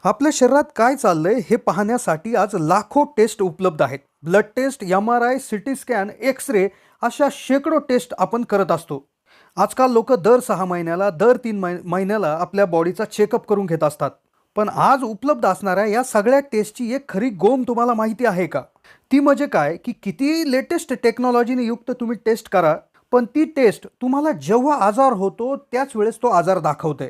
आपल्या शरीरात काय चाललंय हे पाहण्यासाठी आज लाखो टेस्ट उपलब्ध आहेत. Blood test, MRI, CT scan, x-ray अशा शेकडो टेस्ट आपण करत असतो. आजकाल लोक दर 6 महिन्याला, दर 3 महिन्याला आपल्या बॉडीचा चेकअप करून घेत असतात. पण आज उपलब्ध असणाऱ्या या सगळ्या टेस्टची एक खरी गोम तुम्हाला माहिती आहे का? ती म्हणजे काय की किती लेटेस्ट टेक्नॉलॉजीने युक्त तुम्ही टेस्ट करा, पण ती टेस्ट तुम्हाला जेव्हा आजार होतो त्याच वेळेस तो आजार दाखवते.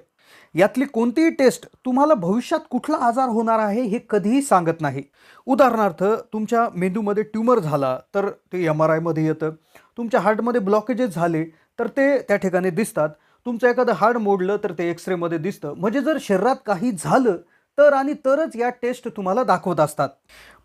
यातली कोणतीही टेस्ट तुम्हाला भविष्यात कुठला आजार होणार आहे हे कधीही सांगत नाही. उदाहरणार्थ, तुमच्या मेंदूमध्ये ट्यूमर झाला तर ते MRIमध्ये येतं. तुमच्या हार्टमध्ये ब्लॉकेजेस झाले तर ते त्या ठिकाणी दिसतात. तुमचं एखादं हाड मोडलं तर ते एक्सरेमध्ये दिसतं. म्हणजे जर शरीरात काही झालं तर आणि तरच या टेस्ट तुम्हाला दाखवत असतात.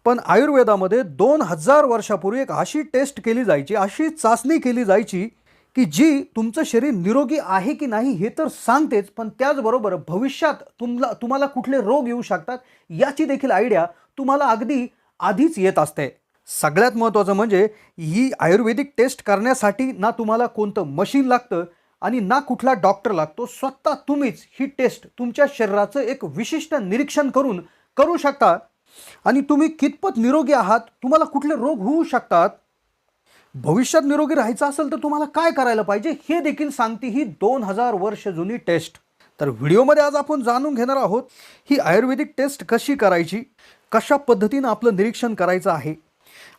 पण आयुर्वेदामध्ये 2000 वर्षापूर्वी एक अशी टेस्ट केली जायची, अशी चाचणी केली जायची की जी तुमचं शरीर निरोगी आहे की नाही हे तर सांगतेच, पण त्याचबरोबर भविष्यात तुम्हाला कुठले रोग येऊ शकतात याची देखील आयडिया तुम्हाला अगदी आधीच येत असते. सगळ्यात महत्त्वाचं म्हणजे ही आयुर्वेदिक टेस्ट करण्यासाठी ना तुम्हाला कोणतं मशीन लागतं आणि ना कुठला डॉक्टर लागतो. स्वतः तुम्हीच ही टेस्ट तुमच्या शरीराचं एक विशिष्ट निरीक्षण करून करू शकता. आणि तुम्ही कितपत निरोगी आहात, तुम्हाला कुठले रोग होऊ शकतात, भविष्यात निरोगी राहायचं असेल तर तुम्हाला काय करायला पाहिजे हे देखील सांगते ही 2000 वर्ष जुनी टेस्ट. तर व्हिडिओमध्ये आज आपण जाणून घेणार आहोत ही आयुर्वेदिक टेस्ट कशी करायची, कशा पद्धतीनं आपलं निरीक्षण करायचं आहे,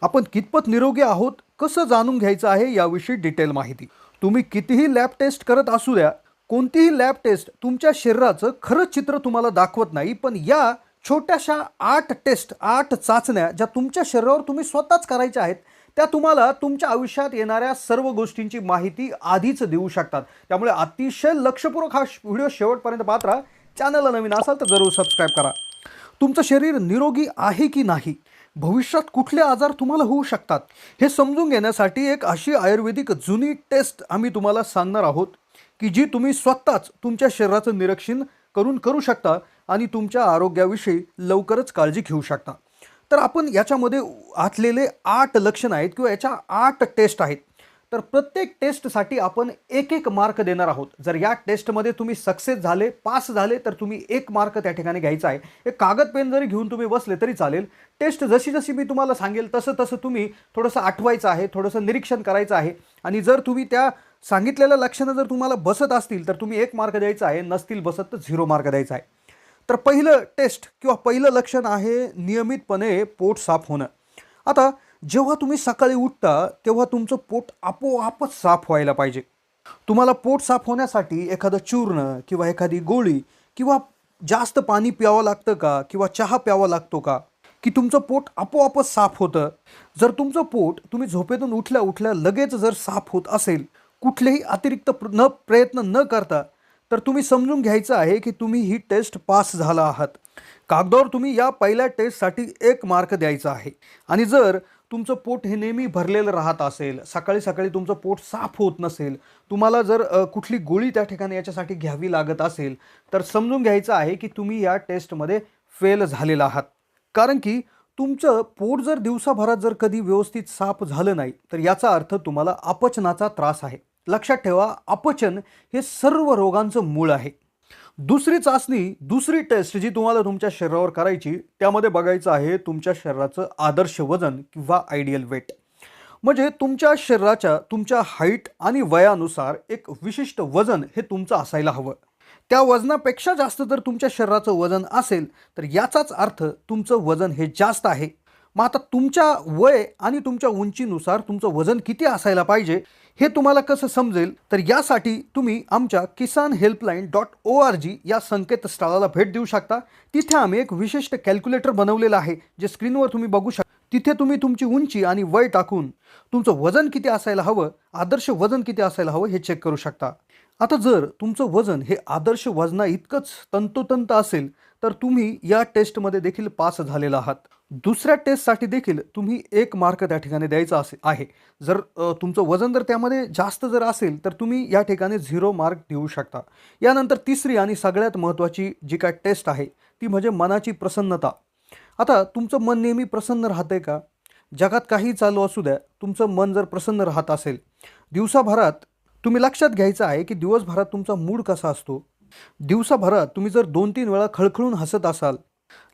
आपण कितपत निरोगी आहोत कसं जाणून घ्यायचं आहे याविषयी डिटेल माहिती. तुम्ही कितीही लॅब टेस्ट करत असू द्या, कोणतीही लॅब टेस्ट तुमच्या शरीराचं खरं चित्र तुम्हाला दाखवत नाही. पण या छोट्याशा 8 टेस्ट, 8 चाचण्या ज्या तुमच्या शरीरावर तुम्ही स्वतःच करायच्या आहेत, त्या तुम्हाला तुमच्या आयुष्यात येणाऱ्या सर्व गोष्टींची माहिती आधीच देऊ शकतात. त्यामुळे अतिशय लक्षपूर्वक हा व्हिडिओ शेवटपर्यंत पाहत राहा. चॅनलला नवीन असाल तर जरूर सबस्क्राईब करा. तुमचं शरीर निरोगी आहे की नाही, भविष्यात कुठले आजार तुम्हाला होऊ शकतात हे समजून घेण्यासाठी एक अशी आयुर्वेदिक जुनी टेस्ट आम्ही तुम्हाला सांगणार आहोत की जी तुम्ही स्वतःच तुमच्या शरीराचं निरीक्षण करू शकता आणि तुमच्या आरोग्याविषयी लवकरच काळजी घेऊ शकता. तर आपण याच्यामध्ये आतलेले 8 लक्षणं आहेत किंवा याच्या 8 टेस्ट आहेत. तर प्रत्येक टेस्टसाठी आपण एक एक मार्क देणार आहोत. जर या टेस्टमध्ये तुम्ही सक्सेस झाले, पास झाले तर तुम्ही 1 मार्क त्या ठिकाणी घ्यायचा आहे. एक कागद पेन जरी घेऊन तुम्ही बसले तरी चालेल. टेस्ट जशी जशी मी तुम्हाला सांगेल तसं तसं तुम्ही थोडंसं आठवायचं आहे, थोडंसं निरीक्षण करायचं आहे. आणि जर तुम्ही त्या सांगितलेल्या लक्षणं जर तुम्हाला बसत असतील तर तुम्ही 1 मार्क द्यायचा आहे, नसतील बसत तर 0 मार्क द्यायचा आहे. तर पहिलं टेस्ट किंवा पहिलं लक्षण आहे नियमितपणे पोट साफ होणं. आता जेव्हा तुम्ही सकाळी उठता तेव्हा तुमचं पोट आपोआपच साफ व्हायला पाहिजे. तुम्हाला पोट साफ होण्यासाठी एखादं चूर्ण किंवा एखादी गोळी किंवा जास्त पाणी प्यावं लागतं का किंवा चहा प्यावा लागतो का की तुमचं पोट आपोआपच साफ होतं? जर तुमचं पोट तुम्ही झोपेतून उठल्या उठल्या लगेच जर साफ होत असेल, कुठलेही अतिरिक्त प्रयत्न न करता, तर तुम्ही समजून घ्यायचं आहे की तुम्ही ही टेस्ट पास झाला आहात. कागदावर तुम्ही या पहिल्या टेस्टसाठी 1 मार्क द्यायचा आहे. आणि जर तुमचं पोट हे नेहमी भरलेलं राहत असेल, सकाळी सकाळी तुमचं पोट साफ होत नसेल, तुम्हाला जर कुठली गोळी त्या ठिकाणी याच्यासाठी घ्यावी लागत असेल, तर समजून घ्यायचं आहे की तुम्ही या टेस्टमध्ये फेल झालेला आहात. कारण की तुमचं पोट जर दिवसाभरात जर कधी व्यवस्थित साफ झालं नाही तर याचा अर्थ तुम्हाला अपचनाचा त्रास आहे. लक्षात ठेवा, अपचन हे सर्व रोगांचं मूळ आहे. दुसरी चाचणी, दुसरी टेस्ट जी तुम्हाला तुमच्या शरीरावर करायची, त्यामध्ये बघायचं आहे तुमच्या शरीराचं आदर्श वजन किंवा आयडियल वेट. म्हणजे तुमच्या शरीराच्या तुमच्या हाईट आणि वयानुसार एक विशिष्ट वजन हे तुमचं असायला हवं. त्या वजनापेक्षा जास्त जर तुमच्या शरीराचं वजन असेल तर याचाच अर्थ तुमचं वजन हे जास्त आहे. मग आता तुमच्या वय आणि तुमच्या उंचीनुसार तुमचं वजन किती असायला पाहिजे हे तुम्हाला कसं समजेल? तर यासाठी तुम्ही आमच्या kisanhelpline.org या संकेतस्थळाला भेट देऊ शकता. तिथे आम्ही एक विशिष्ट कॅल्क्युलेटर बनवलेलं आहे जे स्क्रीनवर तुम्ही बघू शकता. तिथे तुम्ही तुमची उंची आणि वय टाकून तुमचं वजन किती असायला हवं, आदर्श वजन किती असायला हवं हे चेक करू शकता. आता जर तुमचं वजन हे आदर्श वजना इतकंच तंतोतंत असेल तर तुम्ही या टेस्टमध्ये देखील पास झालेला आहात. दुसऱ्या टेस्टसाठी देखील तुम्ही 1 मार्क त्या ठिकाणी द्यायचा आहे. जर तुमचं वजन जर त्यामध्ये जास्त जर असेल तर तुम्ही या ठिकाणी 0 मार्क देऊ शकता. यानंतर तिसरी आणि सगळ्यात महत्त्वाची जी काय टेस्ट आहे ती म्हणजे मनाची प्रसन्नता. आता तुमचं मन नेहमी प्रसन्न राहतंय का? जगात काही चालू असू द्या, तुमचं मन जर प्रसन्न राहत असेल, दिवसाभरात तुम्ही लक्षात घ्यायचं आहे की दिवसभरात तुमचा मूड कसा असतो. दिवसाभरात तुम्ही जर 2-3 वेळा खळखळून हसत असाल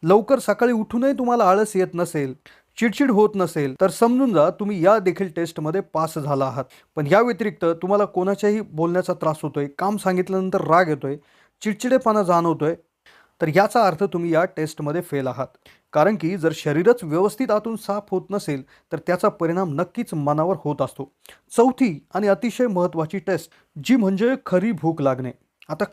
लवकर सकाळी उठूनही तुम्हाला आळस येत नसेल, चिडचिड होत नसेल, तर समजून जा तुम्ही या देखील टेस्टमध्ये पास झाला आहात. पण या व्यतिरिक्त तुम्हाला कोणाच्याही बोलण्याचा त्रास होतोय, काम सांगितल्यानंतर राग येतोय, चिडचिडेपणा जाणवतोय, तर याचा अर्थ तुम्ही या टेस्टमध्ये फेल आहात. कारण की जर शरीरच व्यवस्थित आतून साफ होत नसेल, तर त्याचा परिणाम नक्कीच मनावर होत असतो. चौथी आणि अतिशय महत्त्वाची टेस्ट, जी म्हणजे खरी भूक लागणे. आता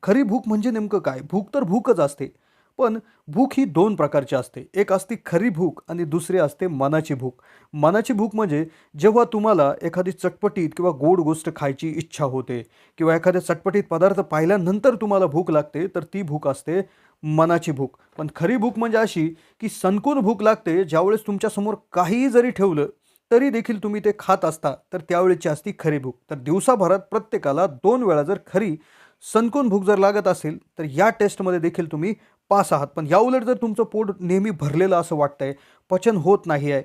खरी भूक म्हणजे नेमकं काय? भूक तर भूकच असते. पण भूक ही 2 प्रकारची असते. एक असते खरी भूक आणि दुसरी असते मनाची भूक. मनाची भूक म्हणजे जेव्हा तुम्हाला एखादी चटपटीत किंवा गोड गोष्ट खायची इच्छा होते किंवा एखाद्या चटपटीत पदार्थ पाहिल्यानंतर तुम्हाला भूक लागते, तर ती भूक असते मनाची भूक. पण खरी भूक म्हणजे अशी, की सणकून भूक लागते ज्यावेळेस तुमच्यासमोर काहीही जरी ठेवलं, तरी देखील तुम्ही ते खात असता, तर त्यावेळेची असती खरी भूक. तर दिवसाभरात प्रत्येकाला 2 वेळा जर खरी सणकून भूक जर लागत असेल, तर या टेस्टमध्ये देखील तुम्ही पास आहात. पण याउलट जर तुमचं पोट नेहमी भरलेलं असं वाटतंय, पचन होत नाही आहे,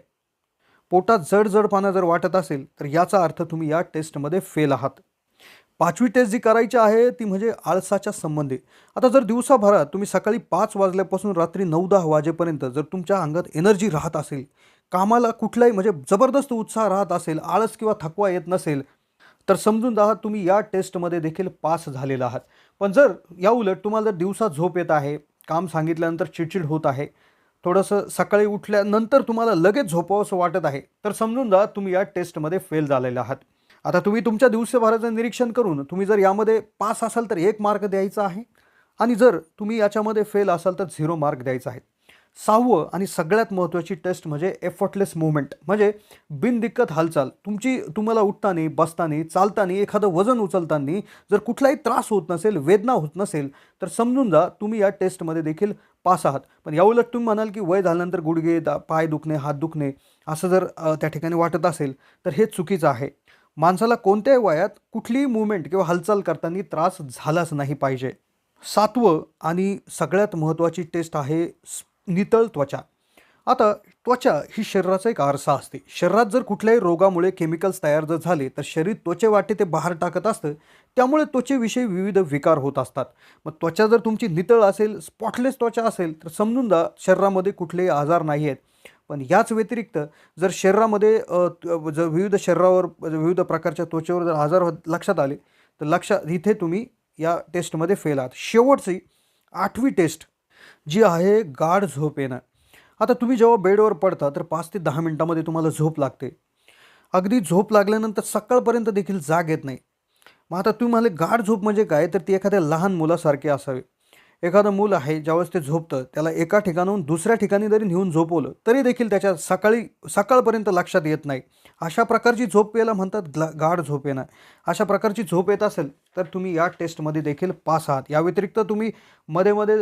पोटात जड-जडपणा जर वाटत असेल, तर याचा अर्थ तुम्ही या टेस्टमध्ये फेल आहात. 5वी टेस्ट जी करायची आहे ती म्हणजे आळसाच्या संबंधी. आता जर दिवसाभरात तुम्ही सकाळी 5 वाजल्यापासून रात्री 9-10 वाजेपर्यंत जर तुमच्या अंगात एनर्जी राहत असेल, कामाला कुठलाही म्हणजे जबरदस्त उत्साह राहत असेल, आळस किंवा थकवा येत नसेल, तर समजून जा तुम्ही या टेस्टमध्ये देखील पास झालेला आहात. पण जर याउलट तुम्हाला जर दिवसा झोप येत आहे, काम सांगितल्यानंतर चिडचिड होत आहे, थोडंसं सकाळी उठल्यानंतर तुम्हाला लगेच झोपावंसं वाटत आहे, तर समजून जा तुम्ही या टेस्टमध्ये फेल झालेले आहात. आता तुम्ही तुमच्या दिवसभराचं निरीक्षण करून तुम्ही जर यामध्ये पास असाल तर 1 मार्क द्यायचा आहे आणि जर तुम्ही याच्यामध्ये फेल असाल तर 0 मार्क द्यायचा आहे. 6वं आणि सगळ्यात महत्त्वाची टेस्ट म्हणजे एफर्टलेस मूव्हमेंट म्हणजे बिनदिक्कत हालचाल. तुम्हाला उठताना, बसताना, चालताना, एखादं वजन उचलताना जर कुठलाही त्रास होत नसेल, वेदना होत नसेल, तर समजून जा तुम्ही या टेस्टमध्ये देखील पास आहात. पण याउलट तुम्ही म्हणाल की वय झाल्यानंतर गुडघे, पाय दुखणे, हात दुखणे असं जर त्या ठिकाणी वाटत असेल, तर हे चुकीचं आहे. माणसाला कोणत्याही वयात कुठलीही मूव्हमेंट किंवा हालचाल करताना त्रास झालाच नाही पाहिजे. 7वं आणि सगळ्यात महत्त्वाची टेस्ट आहे नितळ त्वचा. आता त्वचा ही शरीराचा एक आरसा असते. शरीरात जर कुठल्याही रोगामुळे केमिकल्स तयार जर झाले, तर शरीर त्वचेवाटे ते बाहेर टाकत असतं. त्यामुळे त्वचेविषयी विविध विकार होत असतात. मग त्वचा जर तुमची नितळ असेल, स्पॉटलेस त्वचा असेल, तर समजून जा शरीरामध्ये कुठलेही आजार नाही आहेत. पण याच व्यतिरिक्त जर शरीरामध्ये जर विविध प्रकारच्या त्वचेवर जर आजार लक्षात आले, तर इथे तुम्ही या टेस्टमध्ये फेल आहात. शेवटची 8वी टेस्ट जी आहे गाढ झोप येणं. आता तुम्ही जेव्हा बेडवर पडता तर 5 ते 10 मिनिटामध्ये तुम्हाला झोप लागते. अगदी झोप लागल्यानंतर सकाळपर्यंत देखील जाग येत नाही. मग आता तुम्ही म्हणाले गाढ झोप म्हणजे काय? तर ती एखाद्या लहान मुलासारखी असावी. एखादं मूल आहे ज्यावेळेस ते झोपतं, त्याला एका ठिकाणाहून दुसऱ्या ठिकाणी जरी नेऊन झोपवलं, तरी देखील त्याच्या सकाळपर्यंत लक्षात येत नाही. अशा प्रकारची झोप याला म्हणतात गाढ झोप येणं. अशा प्रकारची झोप येत असेल, तर तुम्ही या टेस्टमध्ये देखील पास आहात. या व्यतिरिक्त तुम्ही मध्ये-मध्ये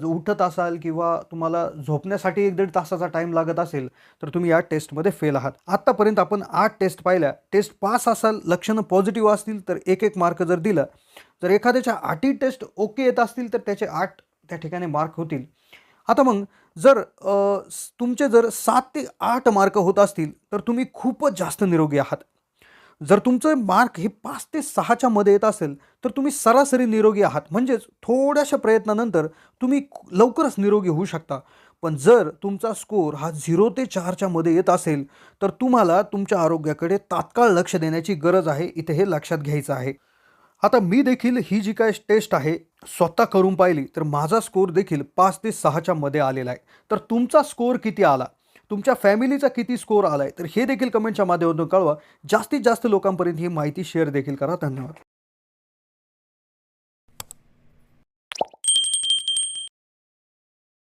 उठत असाल किंवा तुम्हाला झोपण्यासाठी 1-1.5 तासाचा टाईम लागत असेल, तर तुम्ही या टेस्टमध्ये फेल आहात. आत्तापर्यंत आपण 8 टेस्ट पाहिल्या. टेस्ट पास असाल, लक्षणं पॉझिटिव्ह असतील, तर 1-1 मार्क जर दिला, जर एखाद्याच्या 8ही टेस्ट ओके येत असतील, तर त्याचे 8 त्या ठिकाणी मार्क होतील. आता मग जर तुमचे जर 7 ते 8 मार्क होत असतील, तर तुम्ही खूपच जास्त निरोगी आहात. जर तुमचं मार्क हे 5 ते 6च्या मध्ये येत असेल, तर तुम्ही सरासरी निरोगी आहात. म्हणजेच थोड्याशा प्रयत्नानंतर तुम्ही लवकरच निरोगी होऊ शकता. पण जर तुमचा स्कोर हा 0 ते 4च्या मध्ये येत असेल, तर तुम्हाला तुमच्या आरोग्याकडे तात्काळ लक्ष देण्याची गरज आहे. इथे हे लक्षात घ्यायचं आहे. आता मी देखील ही जी काही टेस्ट आहे स्वतः करून पाहिली, तर माझा स्कोर देखील 5 ते 6च्या मध्ये आलेला आहे. तर तुमचा स्कोर किती आला? तुमच्या फॅमिलीचा किती स्कोर आलाय? तर हे देखील कमेंटच्या माध्यमातून कळवा. जास्तीत जास्त लोकांपर्यंत ही माहिती शेअर देखील करा. धन्यवाद.